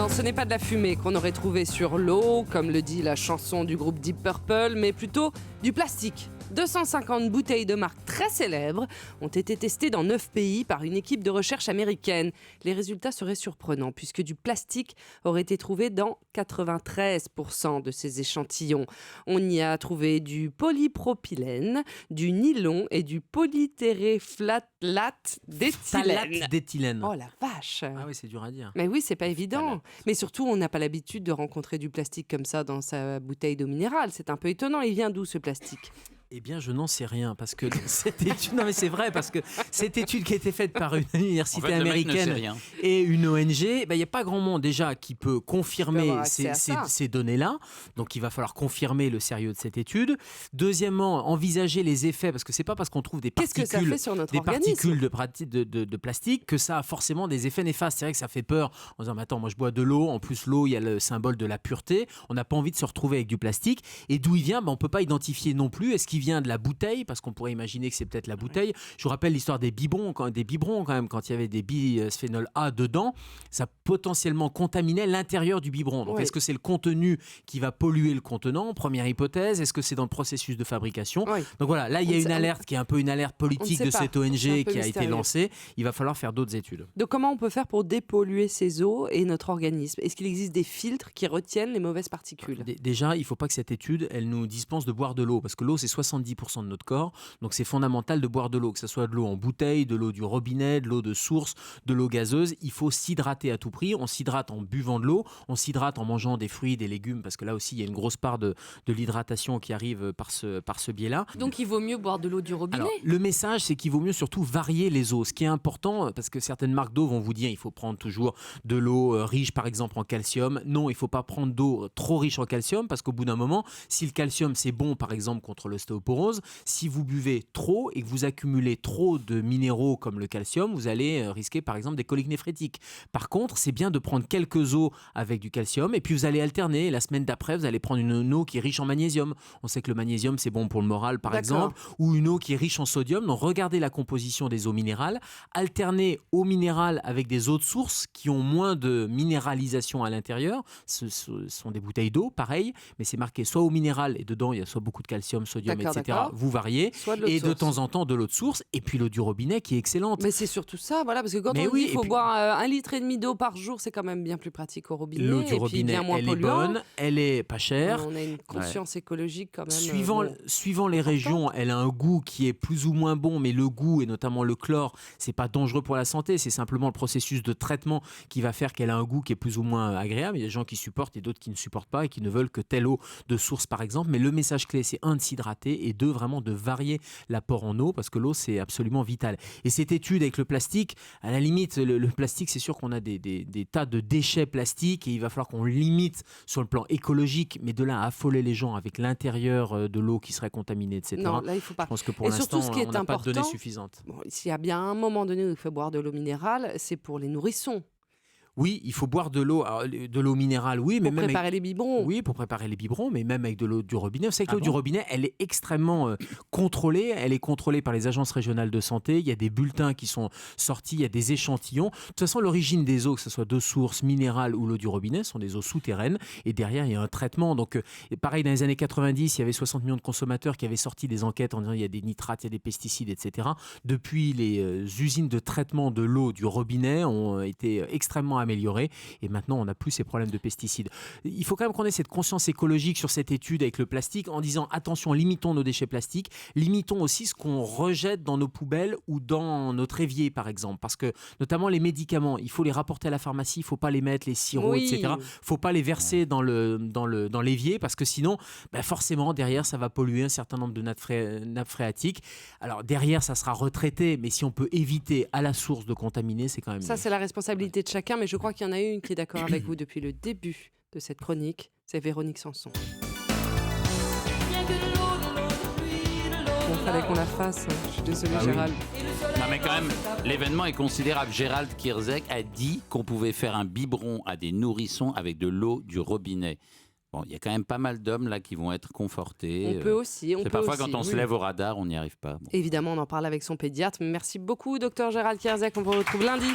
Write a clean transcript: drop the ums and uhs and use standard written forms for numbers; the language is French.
Non, ce n'est pas de la fumée qu'on aurait trouvé sur l'eau, comme le dit la chanson du groupe Deep Purple, mais plutôt du plastique. 250 bouteilles de marques très célèbres ont été testées dans 9 pays par une équipe de recherche américaine. Les résultats seraient surprenants puisque du plastique aurait été trouvé dans 93% de ces échantillons. On y a trouvé du polypropylène, du nylon et du polytéréphtalate d'éthylène. Oh la vache! Ah oui, c'est dur à dire. Mais oui, c'est pas évident. Mais surtout, on n'a pas l'habitude de rencontrer du plastique comme ça dans sa bouteille d'eau minérale. C'est un peu étonnant. Il vient d'où ce plastique ? Eh bien, je n'en sais rien parce que cette étude, non mais c'est vrai parce que cette étude qui a été faite par une université américaine et une ONG, il n'y a pas grand monde déjà qui peut confirmer ces données-là. Donc, il va falloir confirmer le sérieux de cette étude. Deuxièmement, envisager les effets parce que c'est pas parce qu'on trouve des particules de plastique que ça a forcément des effets néfastes. C'est vrai que ça fait peur en disant, mais attends, moi je bois de l'eau. En plus, l'eau, il y a le symbole de la pureté. On n'a pas envie de se retrouver avec du plastique. Et d'où il vient, on peut pas identifier non plus. Est-ce qu'il vient de la bouteille, parce qu'on pourrait imaginer que c'est peut-être la bouteille. Je vous rappelle l'histoire des biberons quand même, quand il y avait des bisphénol A dedans, ça potentiellement contaminait l'intérieur du biberon. Donc, est-ce que c'est le contenu qui va polluer le contenant? Première hypothèse. Est-ce que c'est dans le processus de fabrication? Donc voilà, là, il y a une alerte qui est un peu une alerte politique de cette ONG qui a été lancée. Il va falloir faire d'autres études. Donc, comment on peut faire pour dépolluer ces eaux et notre organisme? Est-ce qu'il existe des filtres qui retiennent les mauvaises particules? Déjà, il ne faut pas que cette étude, elle nous dispense de boire de l'eau, parce que l'eau, c'est 70% de notre corps, donc c'est fondamental de boire de l'eau, que ce soit de l'eau en bouteille, de l'eau du robinet, de l'eau de source, de l'eau gazeuse. Il faut s'hydrater à tout prix. On s'hydrate en buvant de l'eau, on s'hydrate en mangeant des fruits, des légumes, parce que là aussi, il y a une grosse part de l'hydratation qui arrive par ce biais-là. Donc, il vaut mieux boire de l'eau du robinet. Alors, le message, c'est qu'il vaut mieux surtout varier les eaux. Ce qui est important, parce que certaines marques d'eau vont vous dire il faut prendre toujours de l'eau riche, par exemple, en calcium. Non, il ne faut pas prendre d'eau trop riche en calcium, parce qu'au bout d'un moment, si le calcium, c'est bon, par exemple, contre l'ostéoporose, si vous buvez trop et que vous accumulez trop de minéraux comme le calcium, vous allez risquer, par exemple, des coliques néphrétiques. Par contre, c'est bien de prendre quelques eaux avec du calcium, et puis vous allez alterner. La semaine d'après, vous allez prendre une eau qui est riche en magnésium. On sait que le magnésium, c'est bon pour le moral, par exemple, ou une eau qui est riche en sodium. Donc, regardez la composition des eaux minérales. Alternez eau minérale avec des eaux de source qui ont moins de minéralisation à l'intérieur. Ce sont des bouteilles d'eau, pareil, mais c'est marqué soit eau minérale, et dedans, il y a soit beaucoup de calcium, sodium, etc. Vous variez. Et de temps en temps, de l'eau de source, et puis l'eau du robinet qui est excellente. Mais c'est surtout ça, voilà, parce que quand on dit qu'il faut boire 1,5 litre d'eau par jour, c'est quand même bien plus pratique au robinet. L'eau du robinet, elle est bonne, elle est pas chère. On a une conscience écologique quand même. Suivant les régions, elle a un goût qui est plus ou moins bon, mais le goût, et notamment le chlore, c'est pas dangereux pour la santé, c'est simplement le processus de traitement qui va faire qu'elle a un goût qui est plus ou moins agréable. Il y a des gens qui supportent et d'autres qui ne supportent pas et qui ne veulent que telle eau de source, par exemple. Mais le message clé, c'est de s'hydrater, et vraiment de varier l'apport en eau, parce que l'eau, c'est absolument vital. Et cette étude avec le plastique, à la limite, le plastique, c'est sûr qu'on a des tas de déchets plastiques, et il va falloir qu'on limite sur le plan écologique, mais de là à affoler les gens avec l'intérieur de l'eau qui serait contaminée, etc. Non, là, il faut pas. Je pense que pour l'instant, on n'a pas de données suffisantes. S'il y a bien un moment donné où il faut boire de l'eau minérale, c'est pour les nourrissons. Oui, il faut boire de l'eau minérale, oui. Pour préparer les biberons. Oui, pour préparer les biberons, mais même avec de l'eau du robinet. Vous savez que l'eau du robinet, elle est extrêmement contrôlée. Elle est contrôlée par les agences régionales de santé. Il y a des bulletins qui sont sortis, il y a des échantillons. De toute façon, l'origine des eaux, que ce soit de source minérale ou l'eau du robinet, sont des eaux souterraines. Et derrière, il y a un traitement. Donc, pareil, dans les années 90, il y avait 60 millions de consommateurs qui avaient sorti des enquêtes en disant il y a des nitrates, il y a des pesticides, etc. Depuis, les usines de traitement de l'eau du robinet ont été extrêmement améliorée, et maintenant on n'a plus ces problèmes de pesticides. Il faut quand même qu'on ait cette conscience écologique sur cette étude avec le plastique, en disant attention, limitons nos déchets plastiques, limitons aussi ce qu'on rejette dans nos poubelles ou dans notre évier, par exemple, parce que notamment les médicaments, il faut les rapporter à la pharmacie, il faut pas les mettre, les sirops, etc. Faut pas les verser dans l'évier, parce que sinon forcément derrière ça va polluer un certain nombre de nappes phréatiques. Alors derrière ça sera retraité, mais si on peut éviter à la source de contaminer, c'est quand même ça, c'est la responsabilité de chacun, mais je crois qu'il y en a une qui est d'accord avec vous depuis le début de cette chronique, c'est Véronique Sanson. Il fallait qu'on la fasse, je suis désolée Gérald. Non mais quand même, l'événement est considérable. Gérald Kierzek a dit qu'on pouvait faire un biberon à des nourrissons avec de l'eau du robinet. Bon, il y a quand même pas mal d'hommes là qui vont être confortés. On peut aussi. Parfois quand on se lève au radar, on n'y arrive pas. Évidemment, on en parle avec son pédiatre. Merci beaucoup, docteur Gérald Kierzek. On vous retrouve lundi.